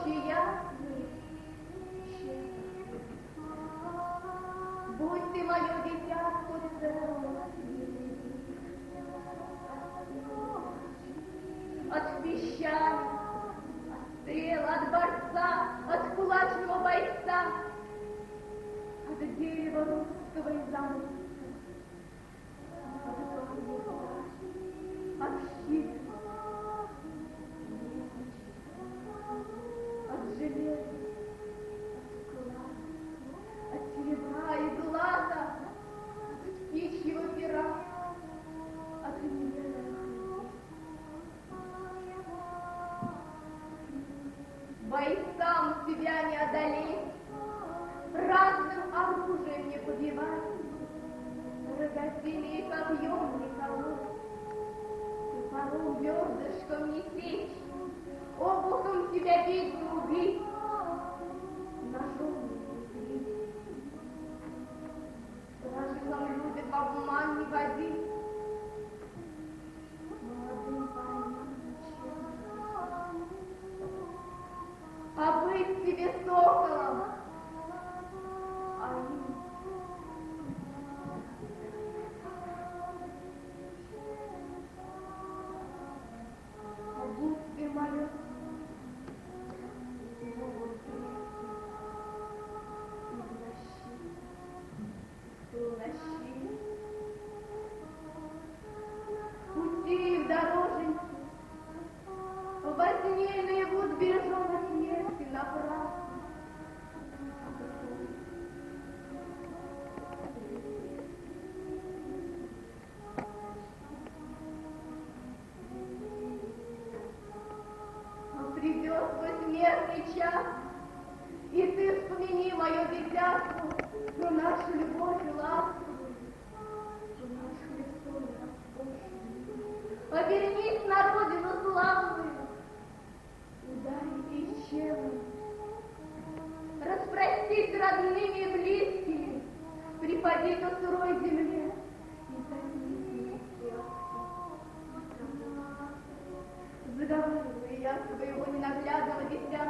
ночи ясной, будь ты мое дитя, хоть целого от песчани, от стрел, от борца, от кулачного бойца, от дерева русского и замка, от щита, от железа, от серебра и злата, от птичьего пера, от неверных. Бойцам тебя не одолеть, разным оружием не побивать, рогатыми и копьем не колоть, топором вёрзышком не сечь, обухом тебя бить не убить, ножом не убить. Стражем любит в обман не водить, молодым парням а быть тебе соколом, а им будь ты моё пути в дороженьку, во сне наяву сбережённых смерти напрасно. Придет твой смертный час, и ты вспомини мое дитятство, но нашу любовь и ласку, что наш Христос распущен. Повернись на родину славную, ударите исчезну, распростись с родными и близкими, припади к сырой земле и займись сердце. Заговариваю я своего ненаглядного дитя.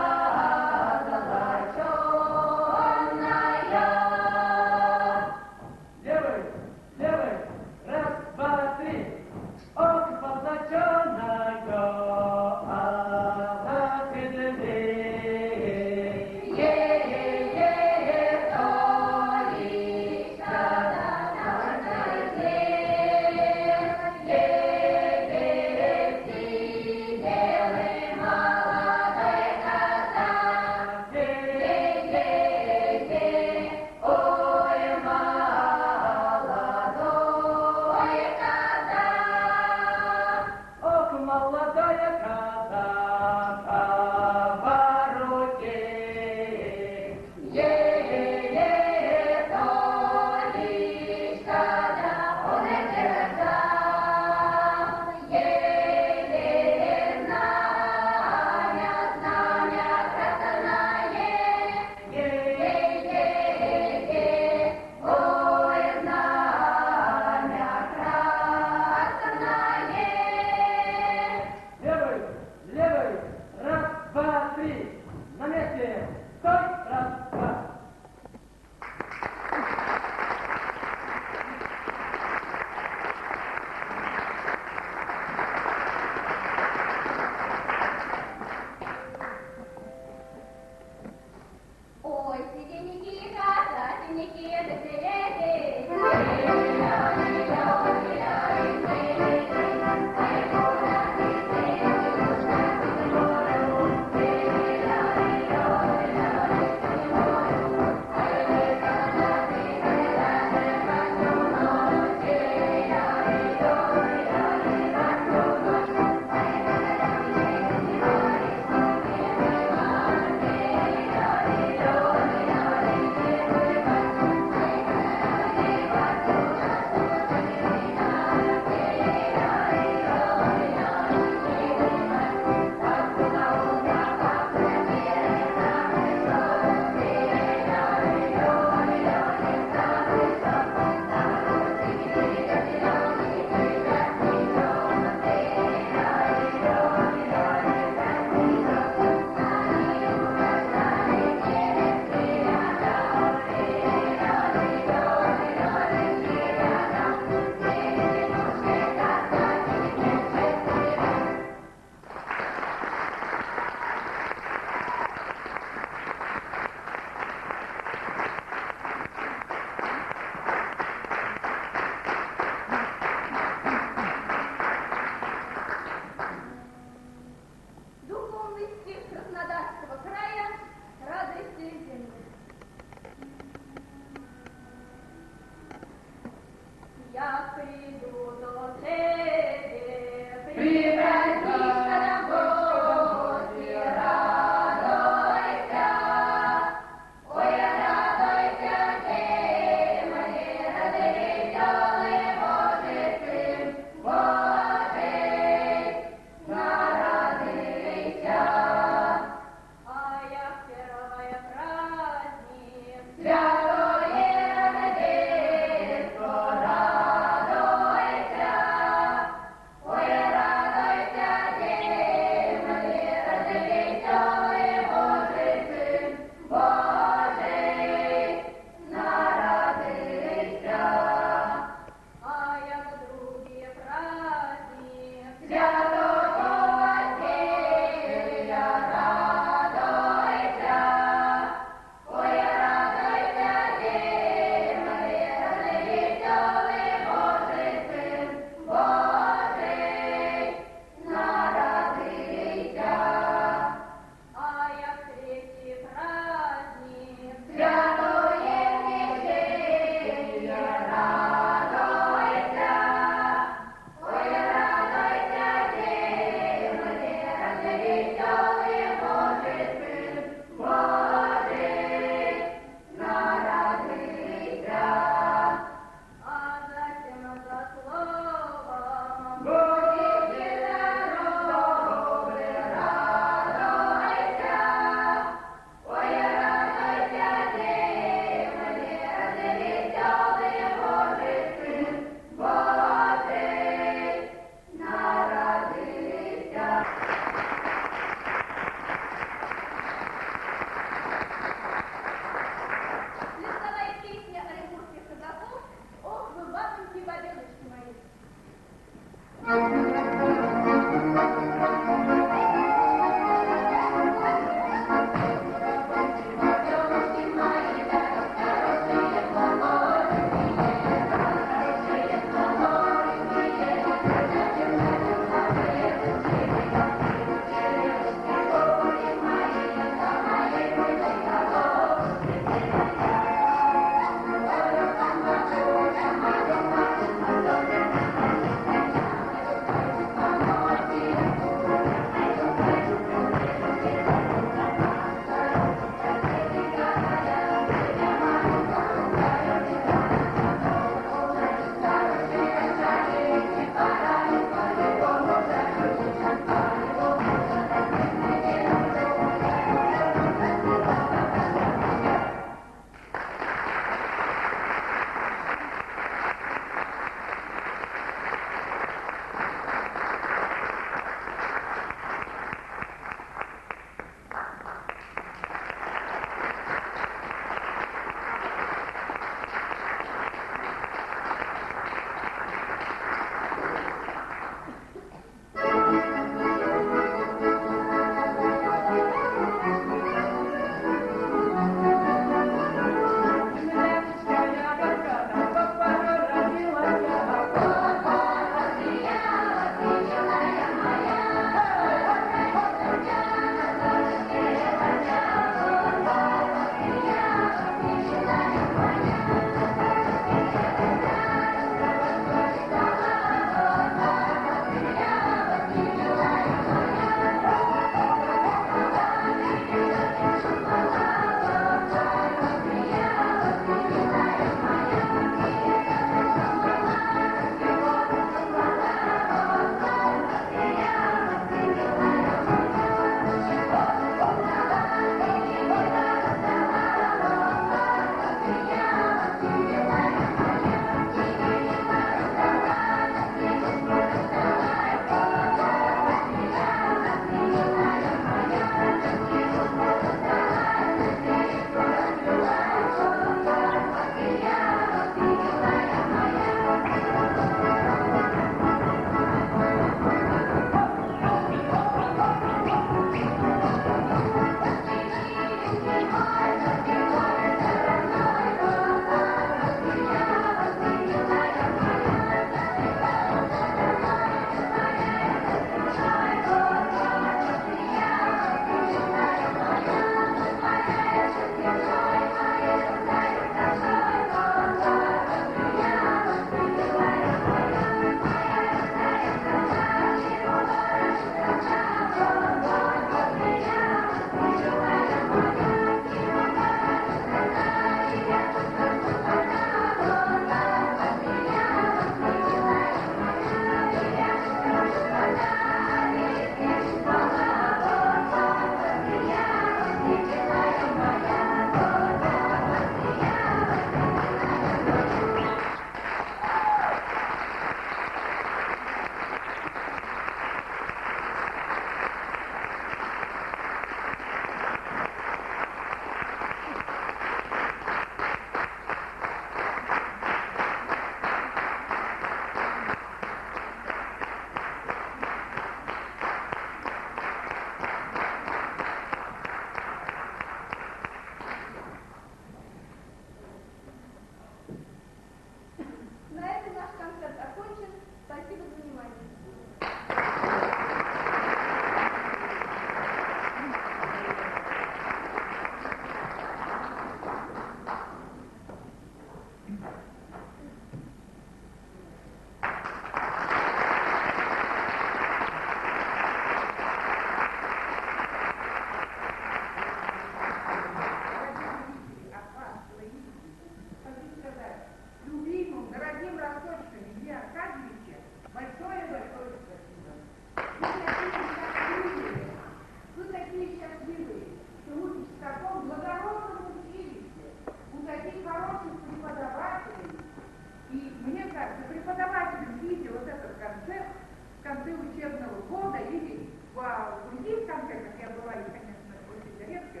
конце учебного года или в других концертах, я бываю, конечно, очень редко,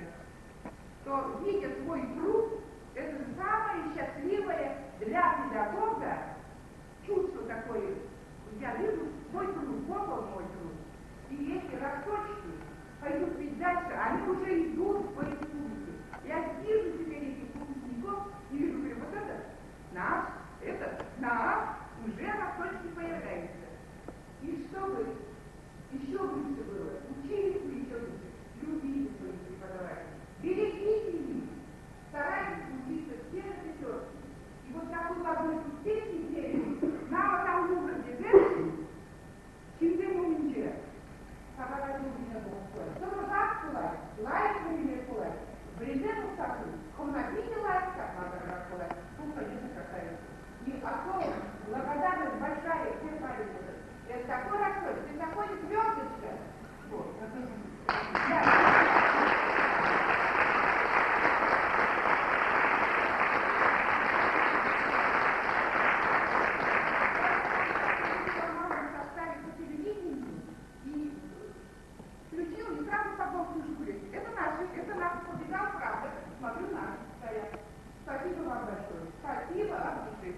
то, видя свой труд, это же самое счастливое для педагога чувство такое. Я вижу свой труд, вот он мой труд. И эти росточки пойдут ведь дальше, они уже идут по республике. Я вижу теперь этих выпускников и вижу, говорю, вот это наш, уже росточки появляются. И чтобы еще лучше было, учились мы еще лучше, любили своих преподавателей, берегите их, старайтесь учиться все на пятерки. И вот как в одной песне пели, нам там нужно где-то, şimdi bulunca, sabahları bugüne bulunca, sonra bak kolay, layık bugüne kolay, брезент устакан, комнатите лайк, как надо колай, тут конечно какая. И особенно благодарность большая всем памятникам. Это такой расход, ты заходишь звездочка. Вот. Спасибо вам большое. Спасибо от души.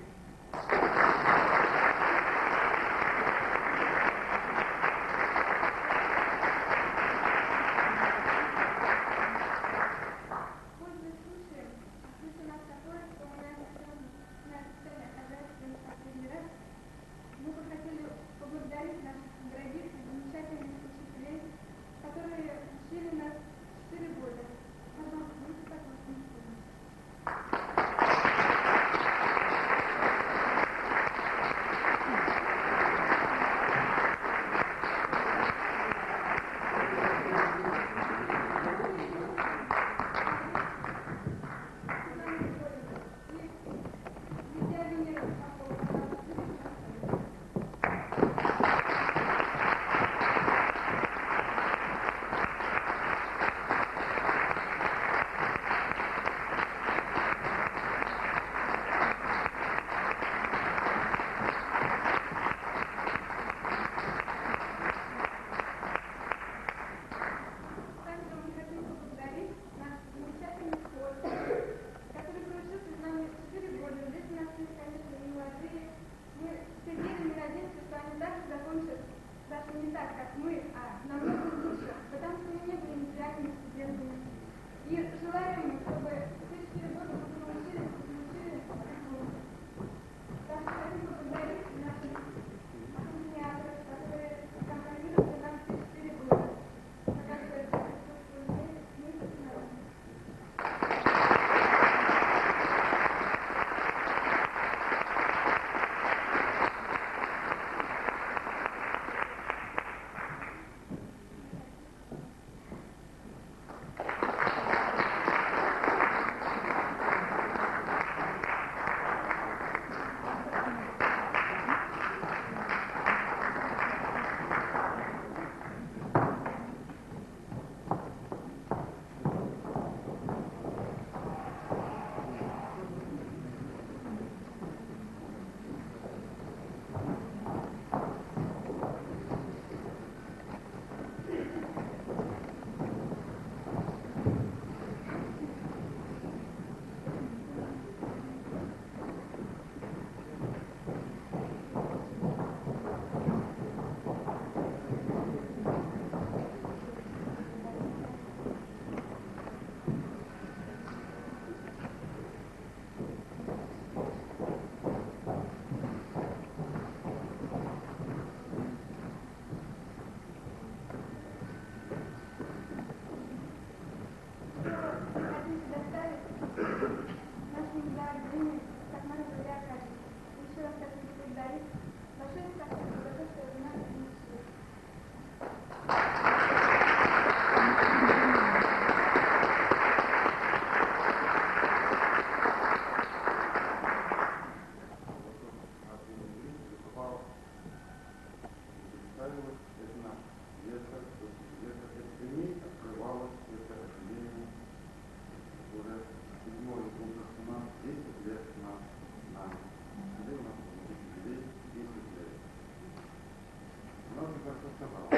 сказал.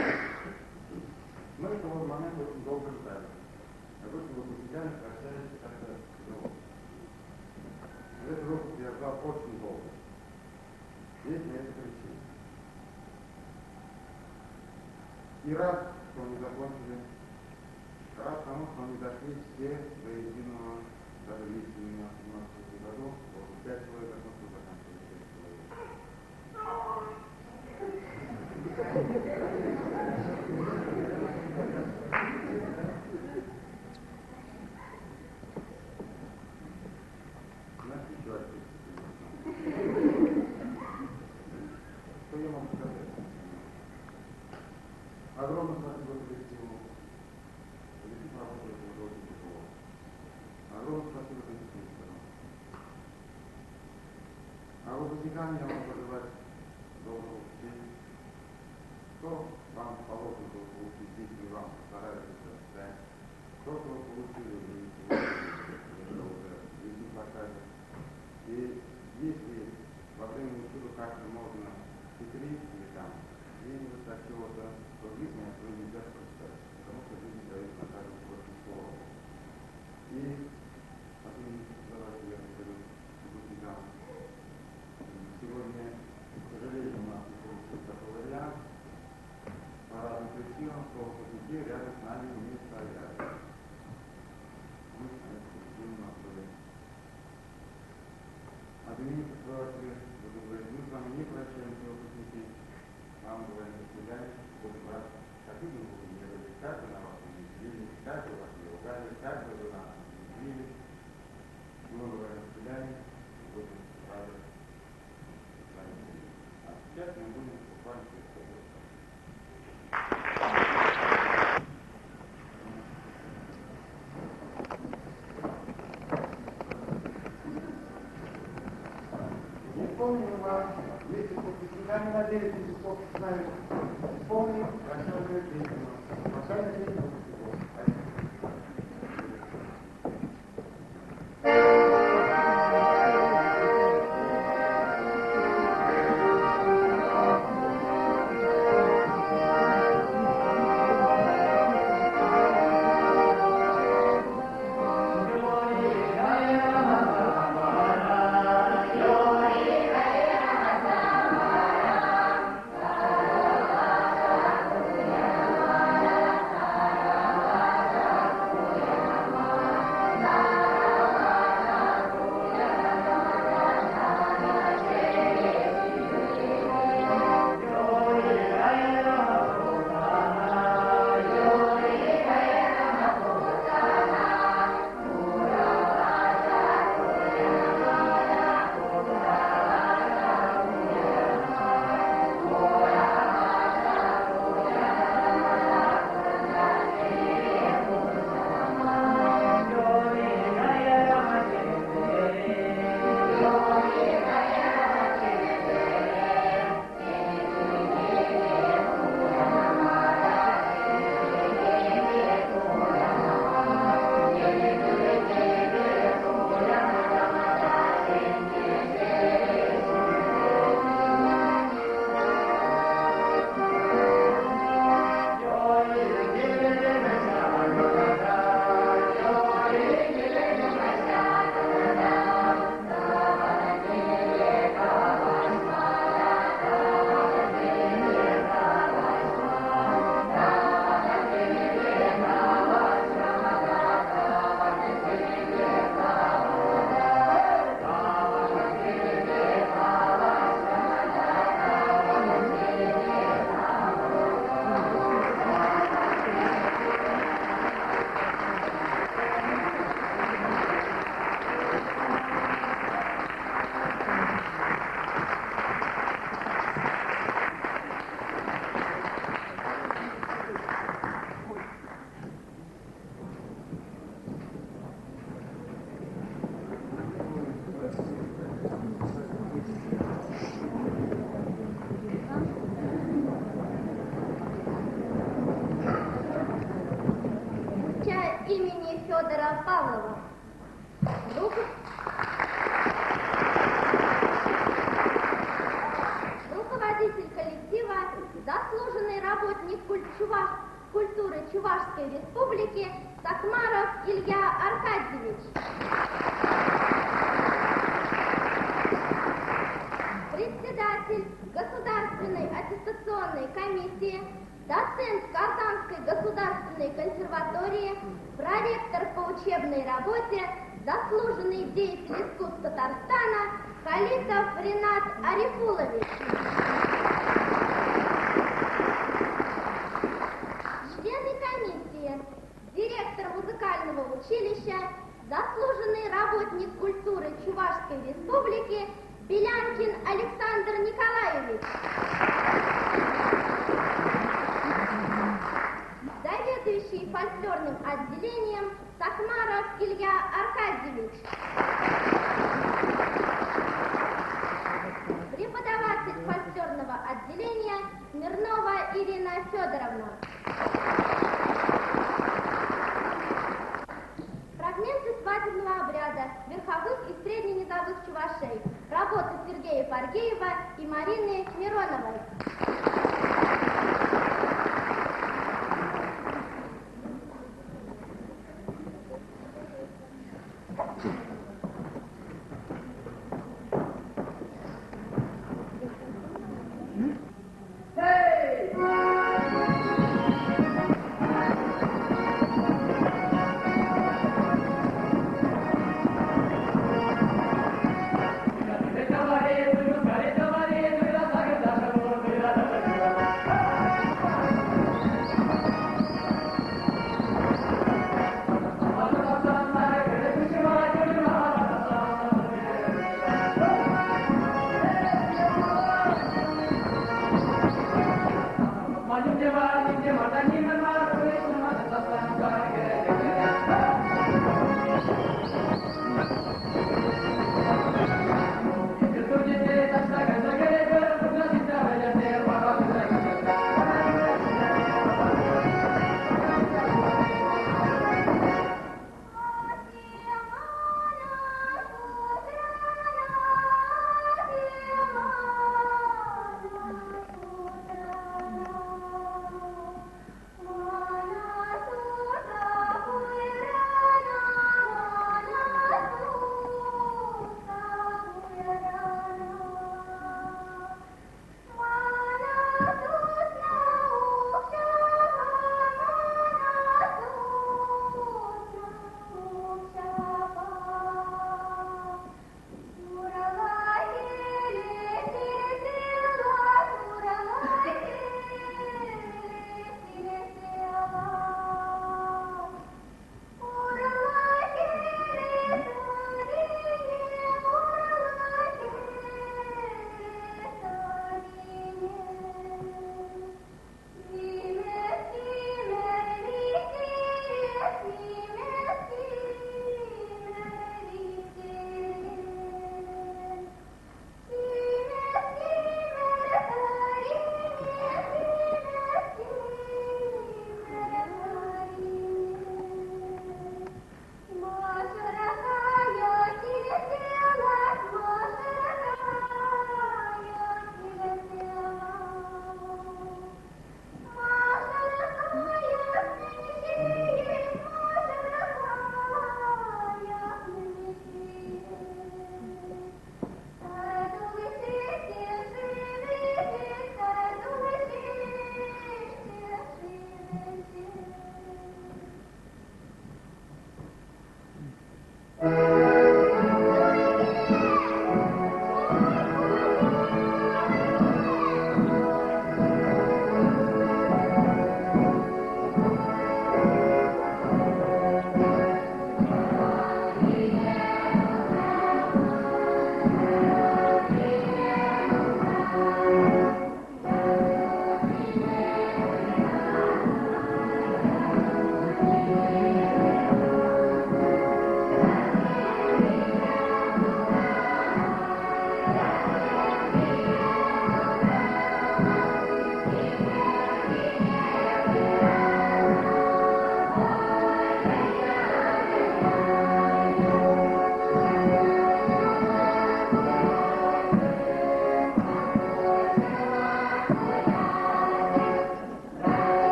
Мы этого момента очень долго ждали. Как будто бы потеряли, прощались как-то тяжело. Этот выпуск я ждал очень долго. Есть на это причина. И рад, что не закончили, рад тому, что не дошли все до единого, даже если у меня в 17 году, вот 5 человек закончили, заканчивали 6 человек. Знаете, еще отец. Что я могу сказать? Огромное спасибо коллективу. Коллектив работает уже очень тяжело. Огромное спасибо коллективу. А выпускникам я могу пожелать доброго пути. Кто вам положено было получить здесь, и вам постарались это дать. Кто-то получили, и сегодня уже везде покажет. И если во время учебы как-то можно хитрить или там где-нибудь от чего-то, то жизнь этого нельзя прочитать, потому что жизнь дает на каждом очень слово. И давайте я скажу выпускникам. Сегодня, к сожалению, у нас не получился такой вариант. По разным причинам, что выпускники рядом с нами не стоят. Мы с нами причину были. От имени председателя буду говорить, мы с вами не прощаемся, выпускники. Вам говорим до свидания, будем рад. Как вы будете делать, как вы на вас не видели, как вы вас не ругали, как вы нас не видели. Мы говорим до свидания, будем рады с вами. А сейчас мы будем буквально переходить. Помню вас, если выпускниками надеялись, что с нами помним, прощальную песню. Прощальную песню выпускников. Федора Павлова. Руководитель коллектива, заслуженный работник культуры Чувашской Республики Сакмаров Илья Аркадьевич. Председатель Государственной аттестационной комиссии, доцент Казанской государственной консерватории, проректор по учебной работе, заслуженный деятель искусств Татарстана Халитов Ринат Арифулович. Члены комиссии, директор музыкального училища, заслуженный работник культуры Чувашской Республики Белянкин Александр Николаевич. Заведующий фольклорным отделением Сакмаров Илья Аркадьевич. Преподаватель фольклорного отделения Смирнова Ирина Федоровна. Фрагменты свадебного обряда верховых и средненизовых чувашей. Работа Сергея Фаргеева и Марины Мироновой.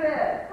돼.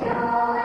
вечером